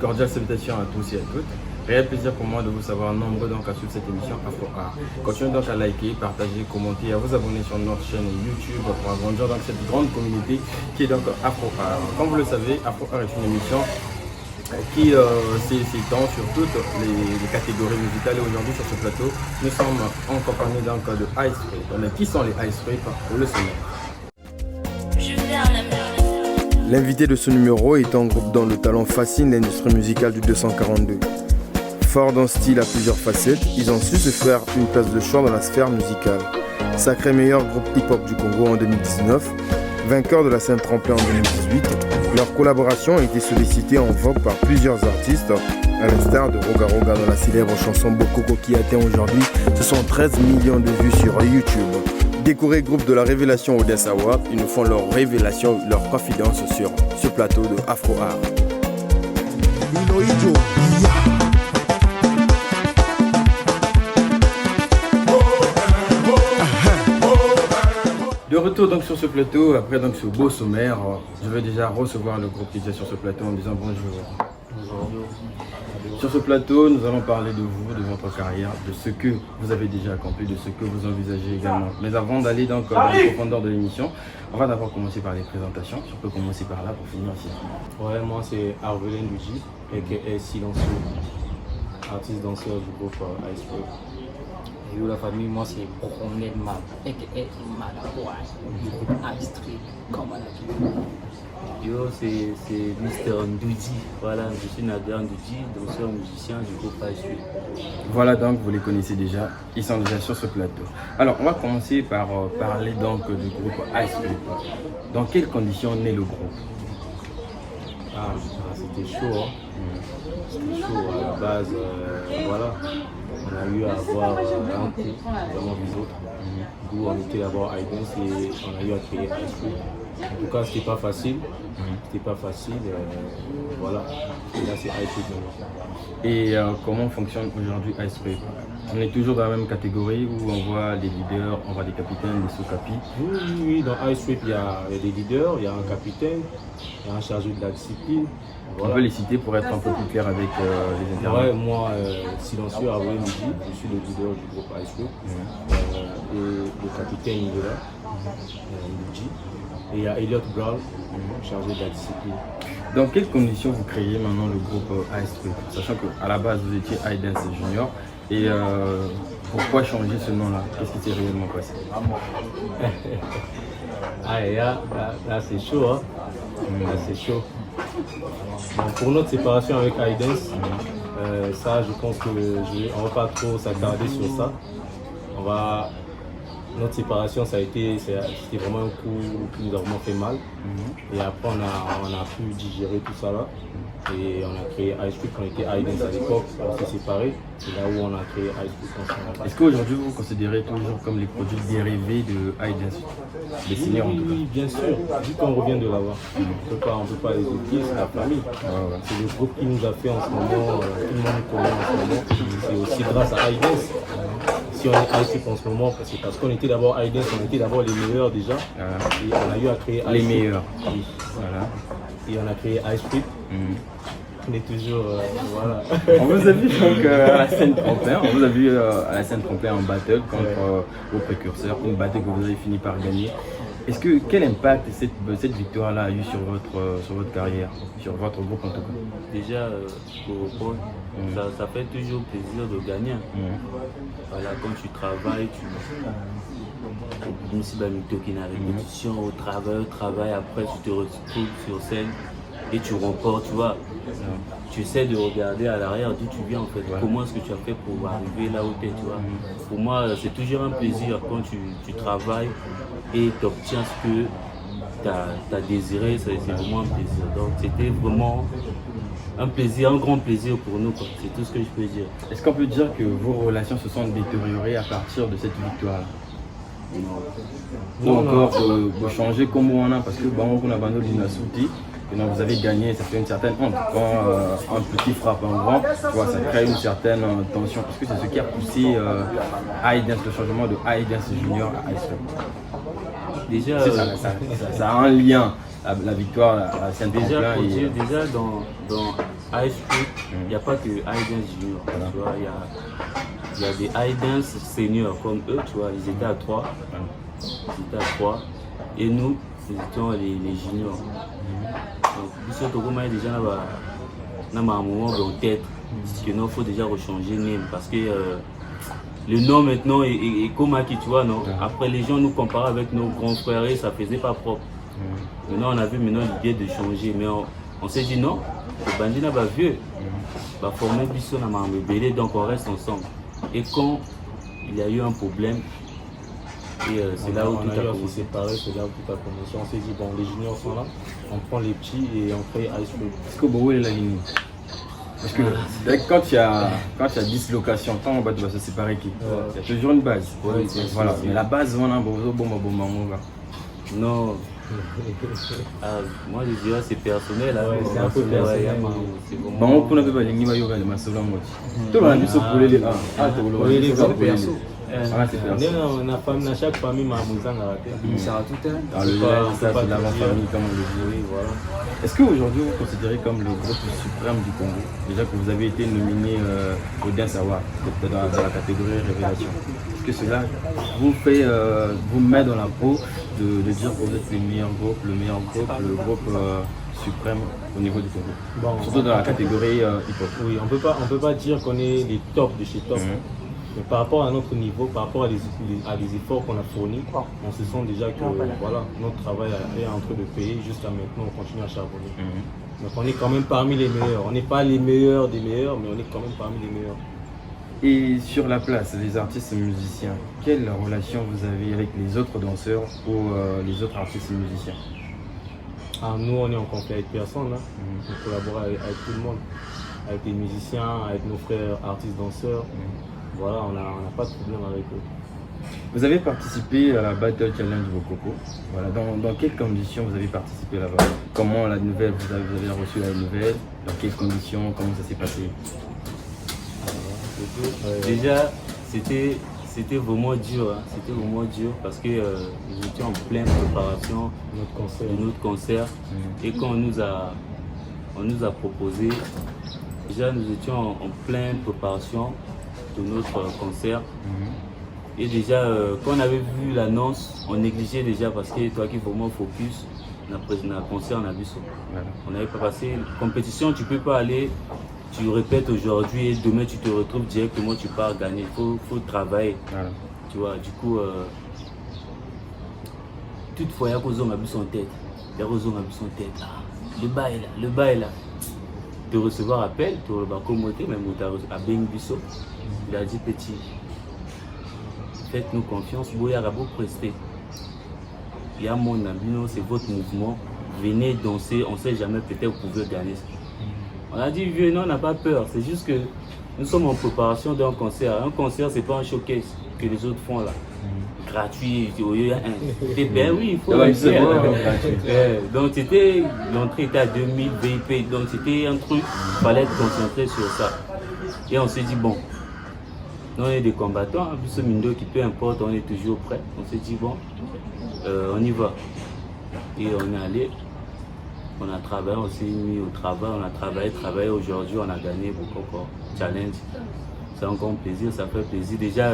cordiale salutation à tous et à toutes. Réel plaisir pour moi de vous savoir nombreux donc à suivre cette émission Afro Art. Continuez donc à liker, partager, commenter, à vous abonner sur notre chaîne YouTube pour agrandir donc cette grande communauté qui est donc Afro Art. Comme vous le savez, Afro Art est une émission qui s'étend sur toutes les catégories musicales. Et aujourd'hui sur ce plateau, nous sommes en compagnie donc de Ice Rip. Mais qui sont les Ice Rip? Pour le sommet. L'invité de ce numéro est un groupe dont le talent fascine l'industrie musicale du 242. Fort d'un style à plusieurs facettes, ils ont su se faire une place de choix dans la sphère musicale. Sacré meilleur groupe hip-hop du Congo en 2019, vainqueur de la scène tremplin en 2018, leur collaboration a été sollicitée en vogue par plusieurs artistes, à l'instar de Roga Roga dans la célèbre chanson Bokoko qui atteint aujourd'hui 13 millions de vues sur YouTube. Décoré groupe de la révélation Odessa Award, ils nous font leur révélation, leur confidence sur ce plateau de Afro Art. De retour donc sur ce plateau, après donc ce beau sommaire, je vais déjà recevoir le groupe qui est sur ce plateau en disant bonjour. Bonjour. Sur ce plateau, nous allons parler de vous, de votre carrière, de ce que vous avez déjà accompli, de ce que vous envisagez également. Mais avant d'aller donc dans la profondeur de l'émission, on va d'abord commencer par les présentations. Si on peut commencer par là pour finir ici. Ouais, moi c'est Arvelin Luigi, aka Silencieux, artiste danseur du groupe Ice Rip. Et yo la famille, moi c'est Bromel Mab, aka Malaboy, du groupe Ice Rip, comme on a dit. Yo, c'est Mr. Ndoudi, voilà, je suis Nader Ndoudi, danseur musicien du groupe Ice Rip. Voilà donc, vous les connaissez déjà, ils sont déjà sur ce plateau. Alors, on va commencer par parler donc du groupe Ice Rip. Dans quelles conditions naît le groupe? C'était chaud, hein. C'était chaud à la base, voilà. On a eu à avoir un coup vraiment des autres. D'où on était d'abord Idance et on a eu à créer Ice Rip. En tout cas, c'était pas facile. C'était pas facile. Voilà. Et là, c'est Ice Rip. Et comment fonctionne aujourd'hui Ice Rip? On est toujours dans la même catégorie où on voit des leaders, on voit des capitaines, des sous-capis. Oui, dans Ice Rip, il y a des leaders, il y a un capitaine, il y a un chargé de la discipline. Voilà. On peut les citer pour être un peu plus clair avec les internautes. Ouais, moi, Silencieux, Arvelin Luigi, je suis le leader du groupe Ice Rip. Et le capitaine il est là, Luigi. Et il y a Elliot Brown, chargé de la discipline. Dans quelles conditions vous créez maintenant le groupe Ice Rip? Sachant qu'à la base vous étiez iDance Junior. Et pourquoi changer ce nom-là? Qu'est-ce qui s'est réellement passé? Là c'est chaud, hein? Là c'est chaud. Bon, pour notre séparation avec iDance, ça je pense qu'on ne va pas trop s'attarder sur ça. Notre séparation, c'était vraiment un coup qui nous a vraiment fait mal. Et après, on a pu digérer tout ça là. Et on a créé Ice Rip quand on était iDance à l'époque. On s'est séparés. C'est là où on a créé Ice Rip ensemble. Est-ce qu'aujourd'hui vous vous considérez toujours comme les produits dérivés de iDance? Dessinés en tout cas? Oui, bien sûr. Vu qu'on revient de là-bas, on ne peut pas les oublier, c'est la famille. C'est le groupe qui nous a fait en ce moment, tout le monde nous connaît en ce moment. C'est aussi grâce à iDance. Si on est Ice Rip en ce moment, c'est parce qu'on était d'abord iDance, on était d'abord les meilleurs déjà. Et on a eu à créer Ice Rip. Les meilleurs. Oui. Voilà. Et on a créé Ice Rip. On est toujours, voilà. On vous a vu donc à la scène tremplin, on vous a vu à la scène tremplin en battle contre vos précurseurs, une battle que vous avez fini par gagner. Quel impact cette victoire-là a eu sur votre carrière, sur votre groupe en tout cas? Déjà, pour ça fait toujours plaisir de gagner. Voilà, quand tu travailles, tu aussi qui est répétition, au travail, après tu te retrouves sur scène et tu remportes, tu vois. Tu essaies de regarder à l'arrière d'où tu viens en fait, comment est-ce que tu as fait pour arriver là où tu es, tu vois. Pour moi, c'est toujours un plaisir quand tu travailles et tu obtiens ce que tu as désiré, c'est vraiment un plaisir. Donc c'était vraiment un plaisir, un grand plaisir pour nous, quoi. C'est tout ce que je peux dire. Est-ce qu'on peut dire que vos relations se sont détériorées à partir de cette victoire-là? Ou encore de changer comme on a, parce que on a abandonné une souti. Donc vous avez gagné, ça fait une certaine honte. Quand un petit frappe un grand, tu vois, ça crée une certaine tension. Parce que c'est ce qui a poussé iDance, le changement de iDance Junior à Ice Rip. Déjà, ça a un lien. la victoire à Saint-Tremplin. Déjà, déjà dans High School, il n'y a pas que High Dance Junior. Voilà. Tu vois, il y a des High Dance seniors comme eux, tu vois, ils étaient à 3. Ils étaient à 3. Et nous étions les juniors. Donc, Bissot Togoma est déjà dans un moment en tête. Parce que non, il faut déjà rechanger le nom. Parce que le nom maintenant est comme qui, tu vois, non. Après, les gens nous comparaient avec nos grands frères et ça faisait pas propre. Maintenant, on a vu l'idée de changer. Mais on s'est dit non, le bandit n'a pas vieux. Va former Bissot dans ma bébé, donc on reste ensemble. Et quand il y a eu un problème, et c'est là où tout a commencé. Séparé, c'est là où tout a commencé. On s'est dit, bon, les juniors sont là, on prend les petits et on fait high school. Est-ce que Bobo est la ligne? Parce que quand il y a dislocation, quand on va se séparer, il y a toujours une base. Ouais, voilà. Mais la base, on a non. Moi je dirais c'est personnel. Ouais, c'est un peu personnel. C'est vraiment... Bon, on peut pas aller ni maillot de Masola Moti. Tout le monde pour les ah, c'est perso. On a famille, dans chaque famille, ma mousane a raté. Ça a tout un. dans le village, ça c'est l'avant-famille comme on le dit. Oui, voilà. Est-ce qu'aujourd'hui vous vous considérez comme le groupe suprême du Congo? Déjà que vous avez été nominé au Dance Award dans la catégorie Révélation. Est-ce que cela vous fait vous met dans la peau de dire que vous êtes le meilleur groupe, le groupe suprême au niveau du Congo? Bon, Surtout dans la catégorie hip-hop. oui, on peut pas dire qu'on est les tops de chez top. Mais par rapport à notre niveau, par rapport à les efforts qu'on a fournis, on se sent déjà que voilà, notre travail est en train de payer. Jusqu'à maintenant, on continue à charbonner. Donc on est quand même parmi les meilleurs. On n'est pas les meilleurs des meilleurs, mais on est quand même parmi les meilleurs. Et sur la place, les artistes et musiciens, quelle relation vous avez avec les autres danseurs ou les autres artistes et musiciens? Nous, on est en conflit avec personne. Hein. On collabore avec tout le monde, avec les musiciens, avec nos frères artistes danseurs. Voilà, on n'a pas de problème avec eux. Vous avez participé à la Battle Challenge Vokoko. Voilà, dans quelles conditions vous avez participé là-bas? Comment la nouvelle, vous avez reçu la nouvelle? Dans quelles conditions? Comment ça s'est passé? Déjà, c'était vraiment dur. Hein. C'était vraiment dur parce que nous étions en pleine préparation de notre concert. Et quand on nous a proposé, déjà nous étions en pleine préparation de notre concert. Et déjà, quand on avait vu l'annonce, on négligeait déjà parce que toi qui vraiment focus dans le concert, on a vu ça. Voilà. On n'avait pas passé. Compétition, tu peux pas aller, tu répètes aujourd'hui et demain tu te retrouves directement, tu pars gagner. Il faut travailler. Voilà. Tu vois, du coup, toutefois, il y a des gens qui ont son tête. Il y a des gens qui ont son tête. Ah, le bas est là. De recevoir appel, de recevoir communauté, même à Beng Bissot. Il a dit petit, faites-nous confiance, Boya Rabo prester. Il y a mon ami, c'est votre mouvement. Venez danser, on ne sait jamais, peut-être vous pouvez gagner. On a dit, vieux, non, on n'a pas peur. C'est juste que nous sommes en préparation d'un concert. Un concert, c'est pas un showcase que les autres font là. Gratuit. Ben oui, il faut le faire. Donc l'entrée était à 2000 VIP. Donc c'était un truc, il fallait être concentré sur ça. Et on s'est dit, bon, nous on est des combattants, en plus ce Mindo qui peu importe, on est toujours prêt. On s'est dit, bon, on y va. Et on est allé. On a travaillé, on s'est mis au travail, on a travaillé. Aujourd'hui, on a gagné beaucoup challenge. C'est encore un plaisir, ça fait plaisir. Déjà,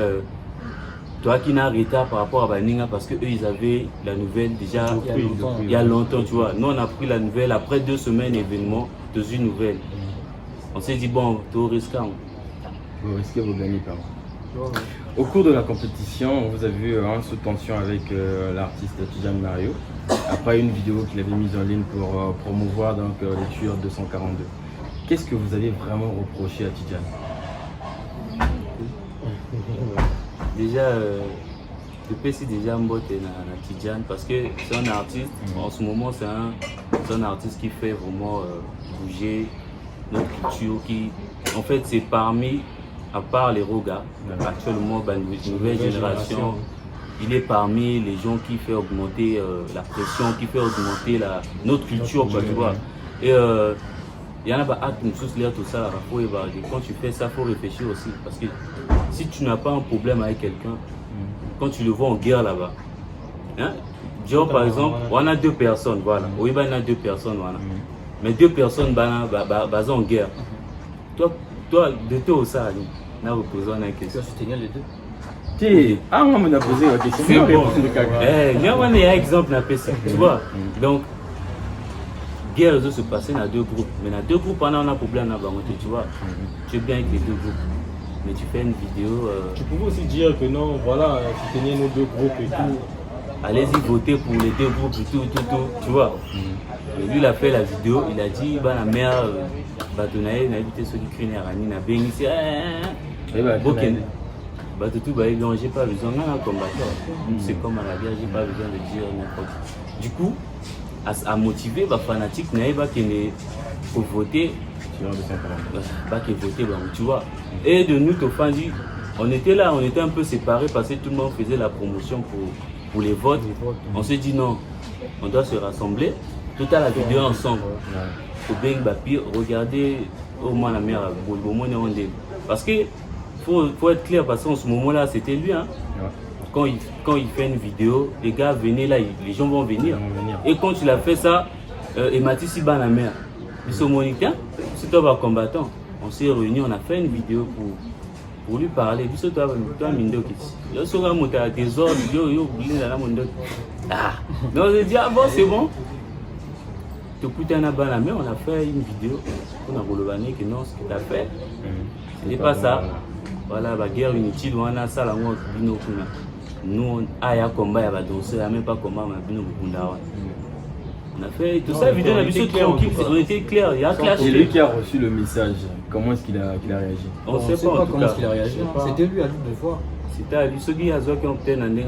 toi qui n'as retard par rapport à Baninga, parce qu'eux, ils avaient la nouvelle déjà il y a longtemps, tu vois. Nous, on a pris la nouvelle après 2 semaines d'événements, 2 nouvelles. On s'est dit, bon, tout risque. Vous risquez, vous gagnez pas. Au cours de la compétition, vous avez vu un sous tension avec l'artiste Tidjane Mario, après une vidéo qu'il avait mise en ligne pour promouvoir donc, les tueurs 242. Qu'est-ce que vous avez vraiment reproché à Tidjane? Déjà, je peux essayer déjà mbote na Tidjane parce que c'est un artiste, en ce moment c'est un artiste qui fait vraiment bouger notre culture, qui en fait c'est parmi, à part les Roga, actuellement une nouvelle génération, il est parmi les gens qui fait augmenter la pression, qui fait augmenter notre culture, quoi, tu vois. Et il y en a pas qui nous soucient tout ça, quand tu fais ça, il faut réfléchir aussi, parce que si tu n'as pas un problème avec quelqu'un, quand tu le vois en guerre là-bas, hein, Genre par exemple, on a 2 personnes, voilà. Oui, on a 2 personnes, voilà. Mais 2 personnes basées en guerre. Toi, de toi au ça, on a posé une question. Tu dois soutenir les deux. Ah, moi, on a posé la question. C'est bon. Il y a un exemple, tu vois. Donc, guerre se passer dans 2 groupes. Mais dans 2 groupes, on a un problème, tu vois. Tu es bien avec les 2 groupes. Mais tu fais une vidéo. Tu pouvais aussi dire que non, voilà, soutenir nos 2 groupes et tout. Allez-y voter pour les 2 groupes et tout, tu vois. Et lui, il a fait la vidéo, il a dit, bah, la mère, Batonaï, n'a évité ceux qui crient Rani, n'a béni, j'ai pas besoin d'un combattant. C'est comme à la guerre, j'ai pas besoin de dire n'importe. Du coup, à motiver, les fanatiques, n'a pas pour voter, pas que voter, tu vois. Et de nous, on était là, on était un peu séparés parce que tout le monde faisait la promotion pour les votes. On s'est dit non, on doit se rassembler, tout à la vidéo ensemble. Au bien regardez au moins la mère, parce que faut être clair, parce qu'en ce moment-là, c'était lui. Hein. Quand il fait une vidéo, les gars venaient là, les gens vont venir. Et quand il a fait ça, et Mathis Iban la mère, ils sont moniteurs, c'est toi combattant. On s'est réunis, on a fait une vidéo pour lui parler. Toi, Mindo, yo sera monté à tes ordres, yo, ah, donc on s'est dit, ah bon, c'est bon. On a fait une vidéo pour nous que non, ce que tu as fait, ce n'est pas ça. Voilà, la guerre inutile, on a ça, nous, on a un combat, il y a dansé, il n'y a même pas combat, on a fait tout ça, vidéo, on était clair, il y a clash. Et lui qui a reçu le message, comment est-ce qu'il a réagi? On ne sait pas comment il a réagi. C'était lui à lui de voir. C'était à lui, ceux qui ont obtenu un mais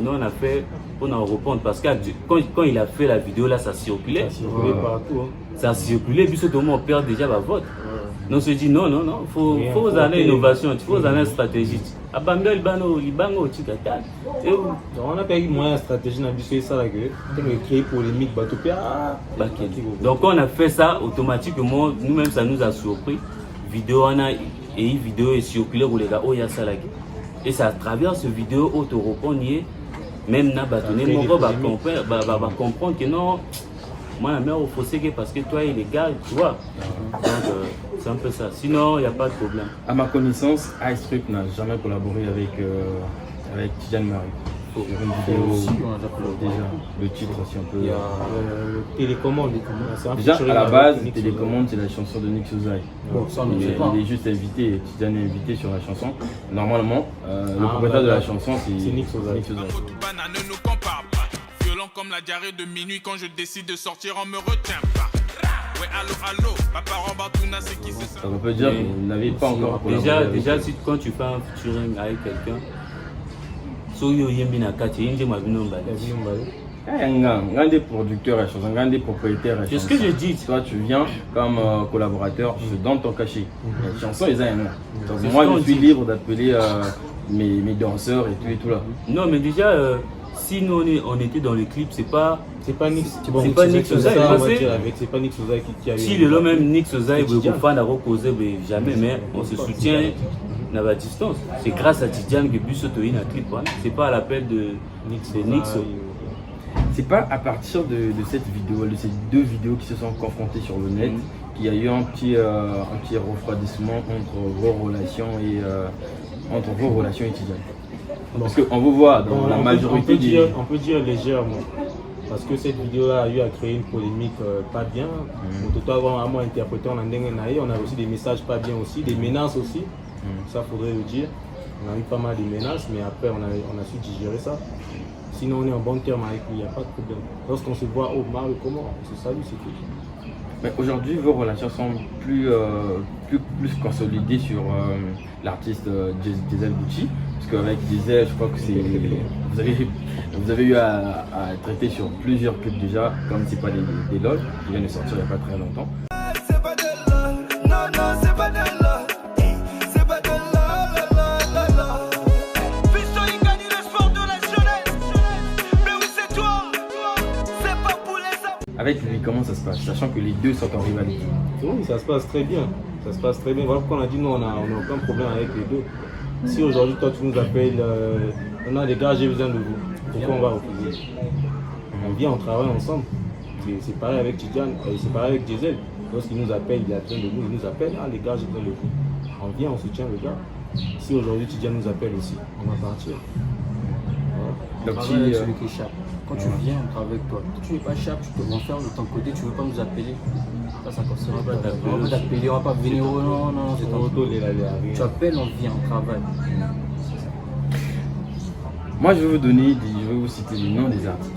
nous on a fait pour en répondre parce que quand il a fait la vidéo là, ça circulait. Ça circulait partout. Ça circulait, puis tout le monde perd déjà la vote. Donc on se dit non, il faut aller innovation, il faut aller stratégie. On a pas eu moyen de stratégie dans le ça là que créer polémique donc quand on a fait ça automatiquement, nous-mêmes ça nous a surpris. Vidéo on a et une vidéo est circulée pour les gars, oh il y a ça là. Et c'est à travers ce vidéo auto-repon même n'a bâtonné mon va comprendre que non, moi la mère au fossé parce que toi et les gars, tu vois. Donc c'est un peu ça. Sinon, il n'y a pas de problème. À ma connaissance, Ice Trip n'a jamais collaboré avec Tidjane Marie. Sur une vidéo déjà, le titre si on peut. Il y a Télécommande. Déjà à la base, Télécommande c'est la chanson de Nick Sozai. Bon, ça, il est juste invité, Tidjane est invité sur la chanson. Normalement, le propriétaire de la chanson c'est Nick Sozai. Violent comme la diarrhée de minuit quand je décide de sortir, on me retient pas. Ouais, allô, papa Rambatuna, c'est qui c'est ça? Ça veut dire que vous n'avez pas encore collaboré. Déjà quand tu fais un featuring avec quelqu'un, soyo yembina kati yende mabinomba. Un des producteurs et chanson, un des propriétaires. C'est ce que je dis. Toi, tu viens comme collaborateur, je donne ton cachet. La chanson, ils ont un nom. Donc moi, je suis libre d'appeler mes danseurs et tout là. Non, mais déjà, si nous on était dans le clip, c'est pas Nick Sozai. C'est pas Nick Sozai qui a eu. Si le même Nick Sozai veut fan à causer, jamais, mais on se soutient à la distance. C'est grâce à Tidjane que Bussoto est dans le clip. C'est pas à l'appel de Nick Sozai. C'est pas à partir de cette vidéo, de ces 2 vidéos qui se sont confrontées sur le net, qu'il y a eu un petit refroidissement entre vos relations et Tidjane. Parce qu'on vous voit dans la majorité on peut dire légèrement. Parce que cette vidéo-là a eu à créer une polémique pas bien. Tout à l'heure, à interprété en Andengenaï, on a reçu des messages pas bien aussi, des menaces aussi. Ça faudrait le dire. On a eu pas mal de menaces, mais après on a su digérer ça. Sinon on est en bon terme avec lui, il n'y a pas de problème. Lorsqu'on se voit, oh Mario, comment? On se salue, c'est tout. Mais aujourd'hui, vos relations sont plus consolidées sur l'artiste Diesel Gucci. Parce qu'avec Diesel, je crois que vous avez eu à traiter sur plusieurs clips déjà, comme c'est pas des loges, qui viennent de sortir il n'y a pas très longtemps. C'est pas de là, non, c'est pas de là. C'est pas de là. Fiston, il gagne le sport de la jeunesse. Mais oui, c'est toi, c'est pas pour les hommes. Avec lui, comment ça se passe, sachant que les deux sont en rivalité? Oui, ça se passe très bien. Voilà pourquoi on a dit nous, on n'a aucun problème avec les deux. Si aujourd'hui toi tu nous appelles, non les gars j'ai besoin de vous, pourquoi on va refuser? On vient, on travaille ensemble. C'est pareil avec Tidiane, c'est pareil avec Diesel. Lorsqu'il nous appelle, il a besoin de nous, il nous appelle, ah les gars, j'ai besoin de vous. On vient, on soutient le gars. Si aujourd'hui Tidiane nous appelle aussi, on va partir. Donc, Travaille avec celui qui échappe. Quand tu viens, on travaille avec toi. Si tu n'es pas échappe, tu te renfermes de ton côté, tu ne veux pas nous appeler. Ça concerne pas t'appeler. On va t'appeler, on va pas venir. Oh non, c'est ton tour. Tu appelles, on vient, on travaille. Moi, je vais vous citer le nom des artistes.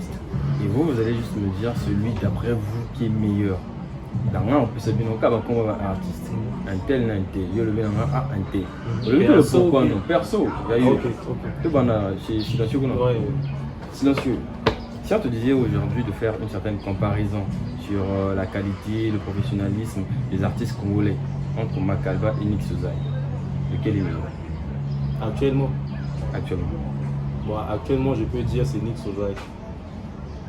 Et vous allez juste me dire celui d'après vous qui est meilleur. Dans un, on peut se dire qu'on va un artiste. Un tel, un tel. Il y a le un tel. Le pourquoi non? Perso. Silencieux. Si on te disait aujourd'hui de faire une certaine comparaison sur la qualité, le professionnalisme des artistes congolais entre Makalba et Nix Ozai, lequel est meilleur? Actuellement, Actuellement. actuellement, je peux dire c'est Nix Ozai.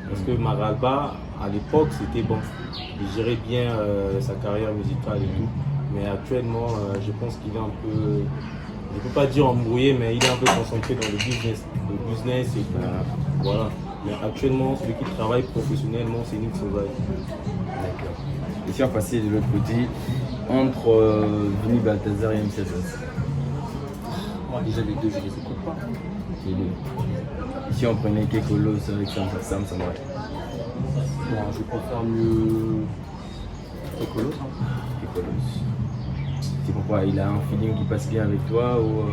Parce que Makalba, à l'époque, c'était bon. Il gérait bien sa carrière musicale et tout. Mais actuellement, je pense qu'il est un peu, je ne peux pas dire embrouillé, mais il est un peu concentré dans le business. Le business et voilà. Mais actuellement, celui qui travaille professionnellement, c'est Nix Ozai. D'accord. Et si on passait de l'autre côté, entre Vini Balthazar et MC Soss? Moi, déjà, les deux, je ne les écoute pas. Les deux. Si on prenait Kekolos avec Sam Samoué. Bon, je préfère mieux Kekolos. Kekolos. C'est pourquoi il a un feeling qui passe bien avec toi ou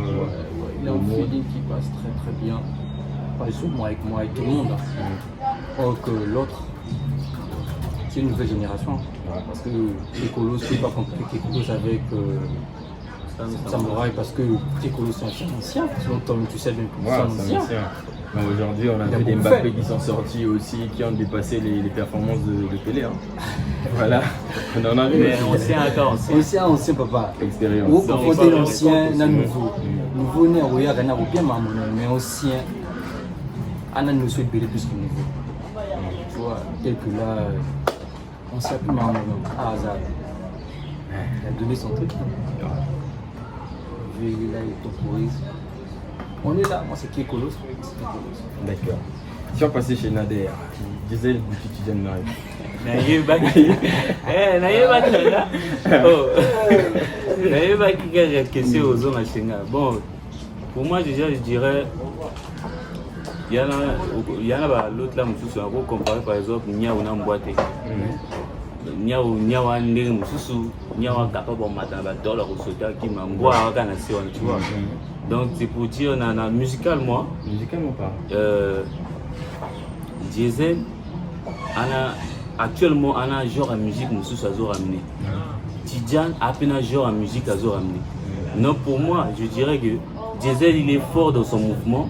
il a un feeling qui passe très très bien. Pas sous moi, avec tout le monde. Or que l'autre, c'est une nouvelle génération. Ouais. Parce que Kekolos, c'est pas compliqué Kekolos avec Samouraï, parce que Kekolos c'est un ancien. Sinon, Tom, tu sais bien que c'est un ancien. Aujourd'hui, on a vu des Mbappé qui sont sortis aussi, qui ont dépassé les performances de Pelé. Hein. Voilà, on en a vu. Ancien papa. Expérience. Ou confronter l'ancien, le nouveau. Nouveau né, oui, il y a bien mais ancien, on a nous souhaite plus que nouveau. Tu vois, tel que là, on s'est plus marrant. Ah, hasard. Il a donné son truc. Il est là, il temporise. On est là, moi c'est Kekolos. D'accord. Si on passait chez Nader, disait le boutique qui vient de m'arriver. Bon, pour moi déjà je dirais, il y en a l'autre là, on peut comparer par exemple Niaou Namboate. Niaou Ndé Moussou, Niaou capable de matin à dollar au soda qui m'a envoyé à la nation, tu vois. Donc c'est pour dire, musicalement pas. Diesel, actuellement on a un genre de musique Moussou à ramené. Tidiane a peine un genre de musique à ramené. Non, pour moi, je dirais que Diesel il est fort dans son mouvement.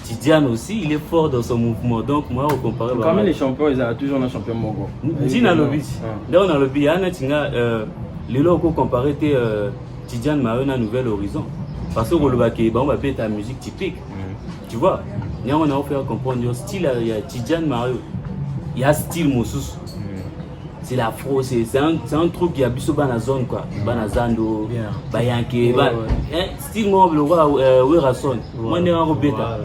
Tidiane aussi, il est fort dans son mouvement. Donc moi, on compare. Quand même les champions, ils ont toujours un champion Mongo. Tina Lobby. Là on a le billet, les locaux comparés Tidiane m'a un nouvel horizon. Parce que on va appeler ta musique typique. Tu vois, on a offert comprendre le style, il y a Tidiane Mario, il y a style Moussous. C'est l'afro, c'est un truc qui a plus dans la zone quoi. Banazando, Bayanke, style moi le roi Werason. Moi on est en bêta.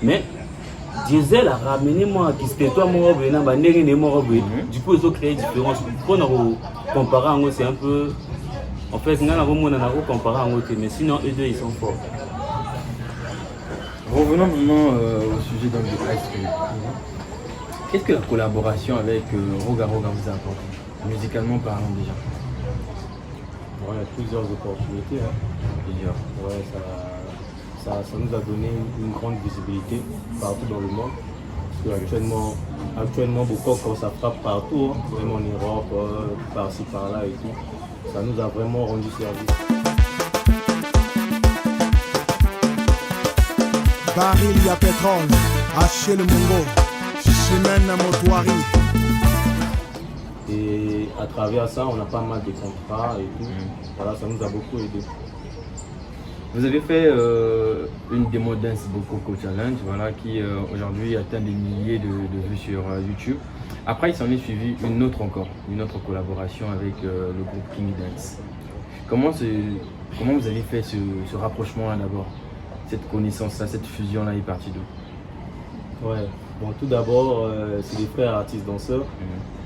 Mais Diesel a ramené moi qui c'était toi moi venant banner ne moi du coup ils ont créé différence. Pour nous comparer c'est un peu. En fait, on a comparé en côté, mais sinon, eux deux, ils sont forts. Revenons maintenant au sujet de Ice Cream. Qu'est-ce que la collaboration avec Roga vous a apporté, musicalement parlant déjà? Il y a plusieurs opportunités. Hein. Ouais, ça nous a donné une grande visibilité partout dans le monde. Parce qu'actuellement, beaucoup quand ça frappe partout, hein, même en Europe, par-ci par-là et tout. Ça nous a vraiment rendu service. Baril ya pétrole, haché le Mongo, Chimène Motoari. Et à travers ça, on a pas mal de contrats et tout. Voilà, ça nous a beaucoup aidé. Vous avez fait une démo Dance Bokoko Challenge, voilà, qui aujourd'hui atteint des milliers de vues sur YouTube. Après, il s'en est suivi une autre collaboration avec le groupe King Dance. Comment vous avez fait ce rapprochement-là d'abord? Cette connaissance-là, cette fusion-là est partie d'où? Ouais, bon, tout d'abord, c'est des frères artistes danseurs.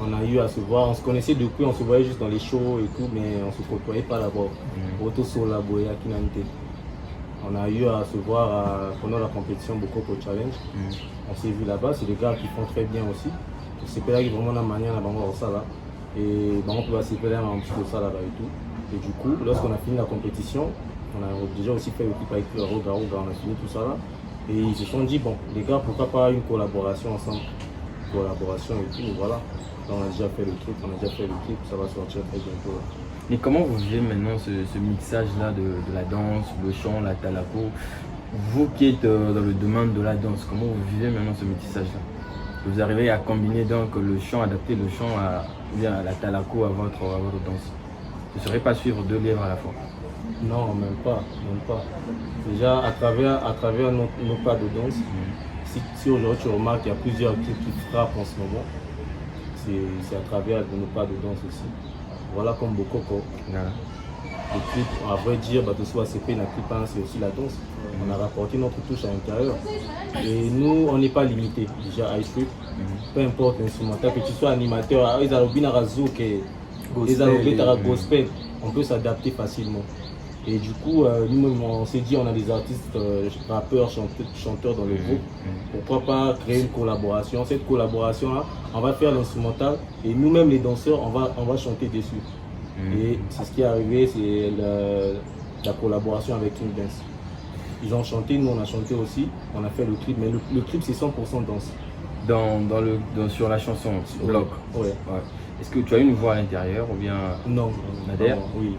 On a eu à se voir, on se connaissait depuis, on se voyait juste dans les shows et tout, mais on ne se côtoyait pas d'abord. On a eu à se voir pendant la compétition Bokoko Challenge. On s'est vu là-bas, c'est des gars qui font très bien aussi. C'est là qui vraiment la manière là ça là. Et on peut se faire un petit peu ça là-bas et tout. Et du coup, lorsqu'on a fini la compétition, on a déjà aussi fait l'équipe avec Roga, on a fini tout ça là. Et ils se sont dit, bon, les gars, pourquoi pas une collaboration ensemble, collaboration et tout, voilà. Là, on a déjà fait le truc, ça va sortir très bientôt. Et comment vous vivez maintenant ce mixage-là de la danse, le chant, la talako? Vous qui êtes dans le domaine de la danse, comment vous vivez maintenant ce mixage-là? Vous arrivez à combiner donc le chant, adapter le chant à la talako à votre danse? Vous ne saurez pas suivre deux livres à la fois? Non, même pas. Déjà, à travers nos pas de danse, si aujourd'hui tu remarques qu'il y a plusieurs clips qui frappent en ce moment, c'est à travers nos pas de danse aussi. Voilà comme Bokoko. Le clip, à vrai dire, tout soit CP, c'est aussi la danse. On a rapporté notre touche à l'intérieur. Et nous, on n'est pas limité. Déjà, Ice Trip, peu importe l'instrumental, que tu sois animateur, gospel, on peut s'adapter facilement. Et du coup, nous, on s'est dit, on a des artistes, rappeurs, chanteurs dans le groupe. Pourquoi pas créer une collaboration? Cette collaboration-là, on va faire l'instrumental et nous-mêmes, les danseurs, on va chanter dessus. Et c'est ce qui est arrivé, c'est la collaboration avec King Dance. Ils ont chanté, nous on a chanté aussi, on a fait le clip, mais le clip c'est 100% danse. Sur la chanson, bloc. Ouais. Est-ce que tu as une voix à l'intérieur ou bien non, Nader? Oui.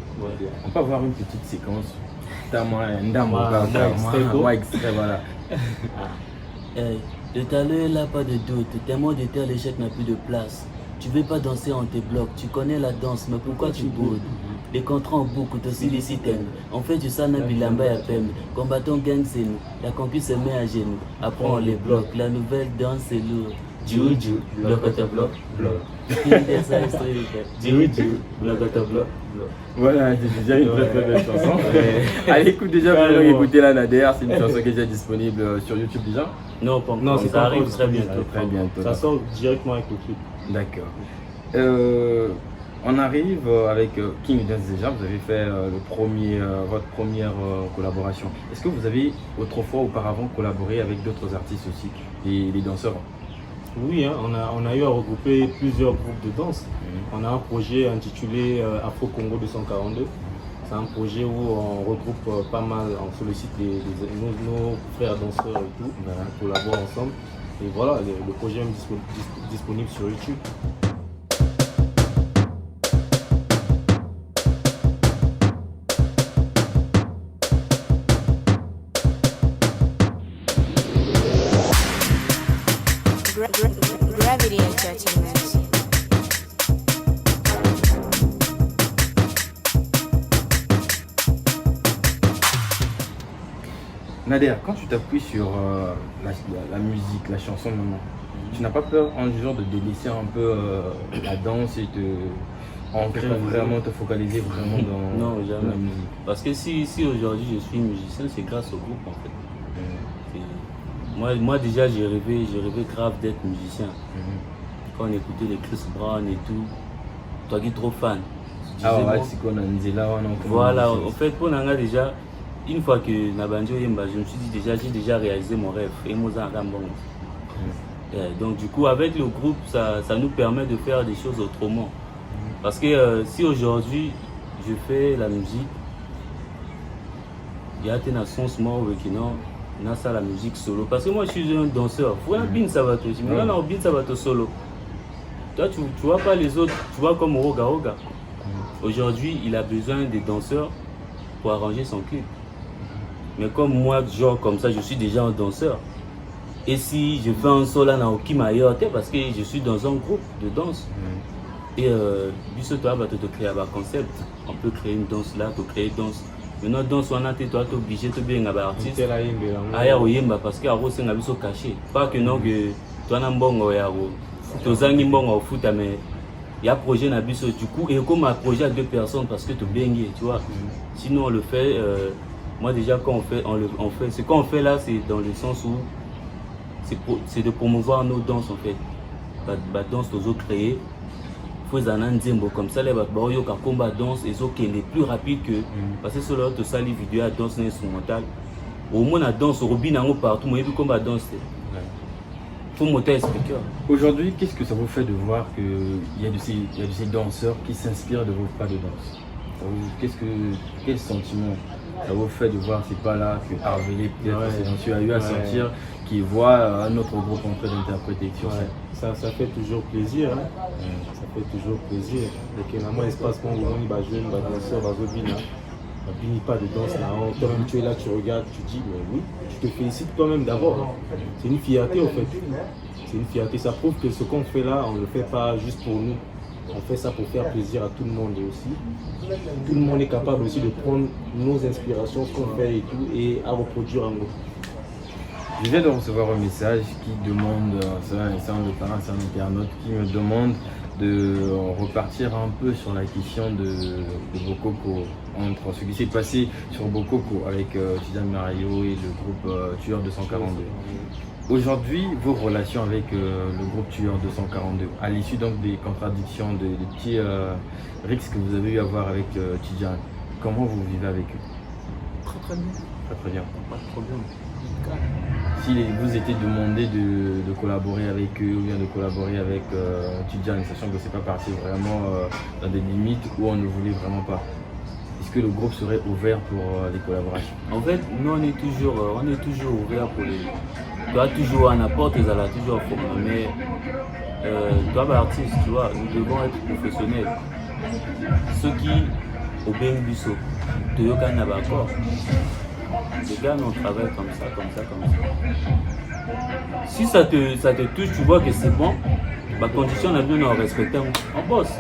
On peut avoir une petite séquence. Moi extrait, voilà. Le talent est là, pas de doute. Tellement de terre, l'échec n'a plus de place. Tu veux pas danser, on te bloque. Tu connais la danse, mais pourquoi tu boudes? Les contrats en boucle, aussi les systèmes. On fait du sana bilamba à peine. Combattons gang, c'est nous. La concu se met à genoux. Après, on les bloque. La nouvelle danse, c'est lourd. Juju, bloc, bloc. Voilà, c'est déjà une très belle chanson. Allez, écoute déjà, pour écouter la Nader, c'est une chanson qui est déjà disponible sur YouTube déjà? Non, pas encore. Ça arrive très bientôt. Ça sort directement avec le clip. D'accord. On arrive avec King Dance déjà, vous avez fait votre première collaboration. Est-ce que vous avez autrefois, auparavant, collaboré avec d'autres artistes aussi, les danseurs? Oui, on a eu à regrouper plusieurs groupes de danse. On a un projet intitulé Afro Congo 242. C'est un projet où on regroupe pas mal, on sollicite nos frères danseurs et tout, on collabore ensemble. Et voilà, le projet est disponible sur YouTube. Gravity Entertainment. Nader, quand tu t'appuies sur la musique, la chanson maintenant, tu n'as pas peur un jour de délaisser un peu la danse et vraiment te focaliser vraiment dans la musique? Parce que si aujourd'hui je suis musicien, c'est grâce au groupe en fait. Moi déjà j'ai rêvé grave d'être musicien. Quand on écoutait les Chris Brown et tout, toi qui es trop fan. Voilà, en fait pour Nanga déjà, une fois que Nabanjo Yemba, je me suis dit j'ai déjà réalisé mon rêve. Et donc du coup avec le groupe, ça nous permet de faire des choses autrement. Parce que si aujourd'hui je fais la musique, il y a un sens mort qui non. Ça la musique solo parce que moi je suis un danseur. Faut un bin sabato. Je me un bin sabato solo. Toi tu vois pas les autres, tu vois comme Roga. Aujourd'hui il a besoin des danseurs pour arranger son clip. Mais comme moi genre comme ça je suis déjà un danseur. Et si je fais un solo dans aucun ailleurs parce que je suis dans un groupe de danse. Et biso toi va te créer un concept. On peut créer une danse là, pour créer une danse. Maintenant, danse, on a été obligé de bien un artiste. Parce que Aro c'est un peu caché. Pas que non, que toi, un bon Yaro. Tu as un bon foot, mais il y a un projet Nabiso. Du coup, et comme un projet à 2 personnes parce que tu es bien, tu vois. Sinon, on le fait. Moi, déjà, quand on fait, ce qu'on fait là, c'est dans le sens où c'est de promouvoir nos danses en fait. La danse nous a créé. Il faut un comme ça, les combat danse et qui est plus rapide que. Parce que sur l'autre, ça, les vidéos à danse instrumentale. Au moins, la danse, au robin, partout, mais combat danse. Il faut monter expliquer. Aujourd'hui, qu'est-ce que ça vous fait de voir qu'il y a de ces danseurs qui s'inspirent de vos pas de danse? Quel sentiment ça vous fait de voir ces pas-là que Harvelé peut-être a eu à sortir, qui voit un autre groupe en train d'interpréter sur scène? Ça fait toujours plaisir. Hein? Ça fait toujours plaisir. Et que maman espace pour vous, les jeunes, les danseurs, les obines, n'abîme pas de danse là. Toi-même tu es là, tu regardes, tu dis, mais oui, tu te félicites toi-même d'abord. C'est une fierté en fait. C'est une fierté. Ça prouve que ce qu'on fait là, on ne le fait pas juste pour nous. On fait ça pour faire plaisir à tout le monde aussi. Tout le monde est capable aussi de prendre nos inspirations, ce qu'on fait et tout, et à reproduire en nous. Je viens de recevoir un message qui demande, c'est un internaute qui me demande de repartir un peu sur la question de Bokoko, entre ce qui s'est passé sur Bokoko avec Tidjane Mario et le groupe Tueur 242. Aujourd'hui, vos relations avec le groupe Tueur 242, à l'issue donc des contradictions, des petits risques que vous avez eu à voir avec Tidjane, comment vous vivez avec eux? Très bien. Très bien. Pas de problème. Si vous étiez demandé de collaborer avec eux ou bien de collaborer avec Tidjane, sachant que c'est pas parti vraiment dans des limites où on ne voulait vraiment pas, est-ce que le groupe serait ouvert pour les collaborations? En fait, nous on est toujours ouvert pour les. Toi toujours à n'importe ils allaient toujours formé, mais toi artiste, tu vois, nous devons être professionnels. Ceux qui au Benguiso, de Yoka Nabakor, les gars on travaille comme ça. Si ça te touche, tu vois que c'est bon, ma condition on a bien à respecter, on bosse.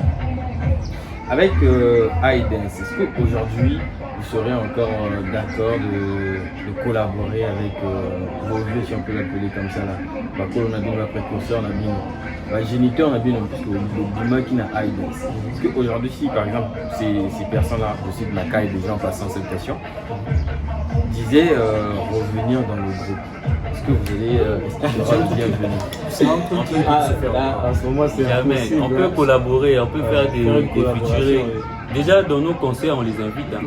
Avec iDance, est-ce qu'aujourd'hui vous serez encore d'accord de collaborer avec vos vieux, si on peut l'appeler comme ça là? On a bien la précurseur, on a bien la géniteur, on a bien le Bima qui n'a iDance. Est-ce qu'aujourd'hui, si par exemple ces personnes-là, aussi de la caille des gens passant cette question, disaient revenir dans le groupe, est-ce que vous allez bienvenue? C'est un truc qui peut se faire. Là, en ce moment, c'est jamais. impossible. On peut collaborer, on peut faire des featuring. Déjà dans nos concerts, on les invite. Hein.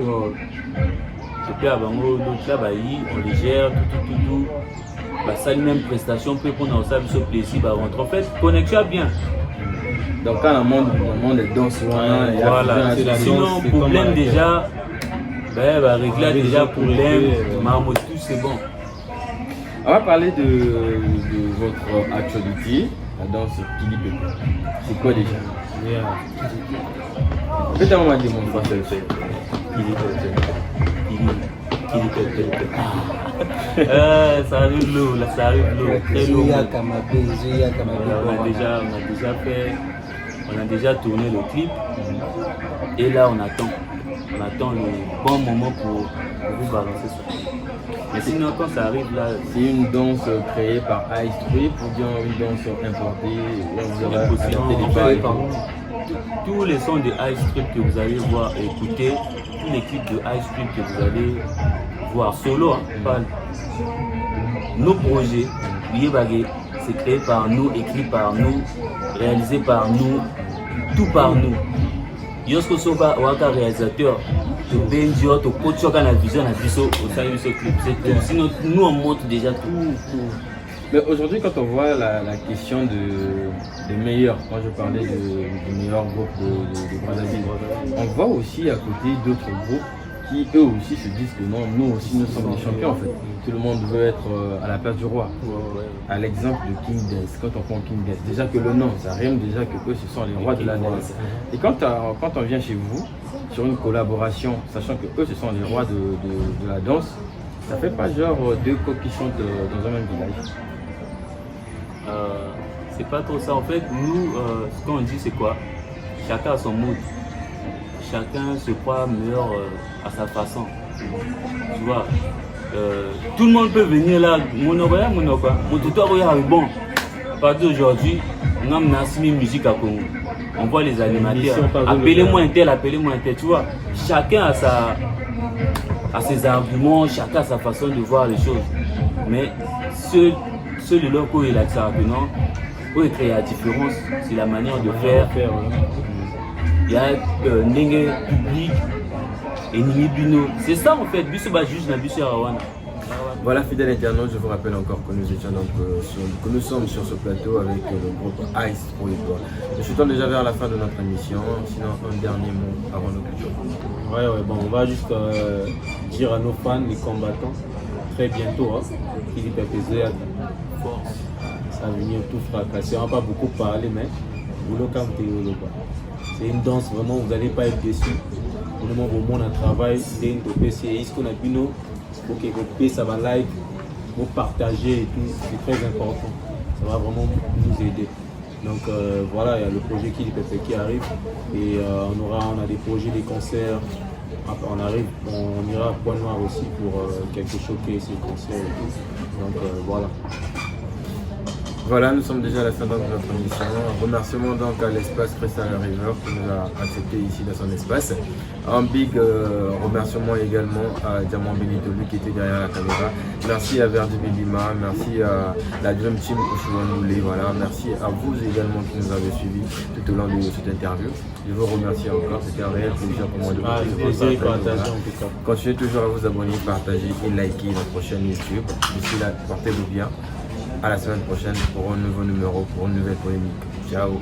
Depuis avant l'autre là, on les gère, tout. Ça les mêmes prestations, on peut prendre ça, ce plaisir, rentrer. En fait, connexion bien. Donc quand le monde est dans souvent, voilà. Sinon, problème déjà, régler déjà problème, tout c'est bon. On va parler de votre actualité, la danse Kili Pepe. C'est quoi déjà? Peut-être on va dire mon français. Kili Pepe. Ça arrive lourd, là, ça arrive lourd, très lourd. On a déjà tourné le clip et là on attend le bon moment pour vous balancer ça. Mais sinon quand ça arrive là, c'est une danse créée par Ice Trip ou bien une danse importée. Tous les sons de Ice Trip que vous allez voir et écouter, tous les clips de Ice Trip que vous allez voir solo, pas nos projets, c'est créé par nous, écrit par nous, réalisé par nous, tout par nous. Yosko Soba, Waka réalisateur, de Benjo, de Kochoka, la vision, la vision, au sein de ce clip. Sinon, nous on montre déjà tout. Mais aujourd'hui, quand on voit la question des meilleurs, quand je parlais du meilleur groupe de Brazzaville, on voit aussi à côté d'autres groupes qui eux aussi se disent que non, nous aussi nous sommes des champions en fait. Tout le monde veut être à la place du roi. À l'exemple de King Dance, quand on prend King Dance, déjà que le nom, ça rime déjà que eux ce sont les rois de la danse. Et quand on vient chez vous, sur une collaboration, sachant que eux ce sont les rois de la danse, ça fait pas genre deux coqs qui chantent dans un même village. C'est pas trop ça. En fait, nous, ce qu'on dit, c'est quoi? Chacun a son mood. Chacun se croit meilleur à sa façon. Tu vois, tout le monde peut venir là. Mon tuteur est bon. À partir d'aujourd'hui, on a une musique à Congo. On voit les animateurs. Appelez-moi un tel, tu vois. Chacun a ses arguments, chacun a sa façon de voir les choses. Mais seul le loco et l'accent non, où il crée la différence, c'est la manière de faire. Il y a Nenge public et Nini Bino. C'est ça en fait, Biso va juge la Biso Arawana. Voilà, fidèles internautes, je vous rappelle encore que nous étions donc que nous sommes sur ce plateau avec le groupe Ice pour les doigts. Je suis déjà vers la fin de notre émission, sinon un dernier mot avant nos clôtures. Ouais, bon, on va juste dire à nos fans, les combattants, très bientôt, hein, Philippe FZ, force, ça va venir tout fracasser. On va pas beaucoup parler, mais c'est une danse vraiment, vous n'allez pas être déçus. Pour le moment, au monde, on travaille, au PC, ce qu'on a vu, nous. Ok, vous pouvez, ça va like, vous partagez et tout, c'est très important. Ça va vraiment nous aider. Donc voilà, il y a le projet qui arrive et on a des projets, des concerts. On ira à Point Noir aussi pour quelques showcases et concerts et tout. Donc voilà. Voilà, nous sommes déjà à la fin de notre émission. Un remerciement donc à l'espace Crystal River qui nous a accepté ici dans son espace. Un big remerciement également à Diamant Benito, lui qui était derrière la caméra. Merci à Verdi Bidima, merci à la Dream Team Oshouanoulé, voilà. Merci à vous également qui nous avez suivis tout au long de cette interview. Je vous remercie encore, c'était un réel plaisir pour moi de vous partager en tout cas. Continuez toujours à vous abonner, partager et liker notre chaîne YouTube. D'ici là, portez-vous bien. À la semaine prochaine pour un nouveau numéro, pour une nouvelle polémique. Ciao.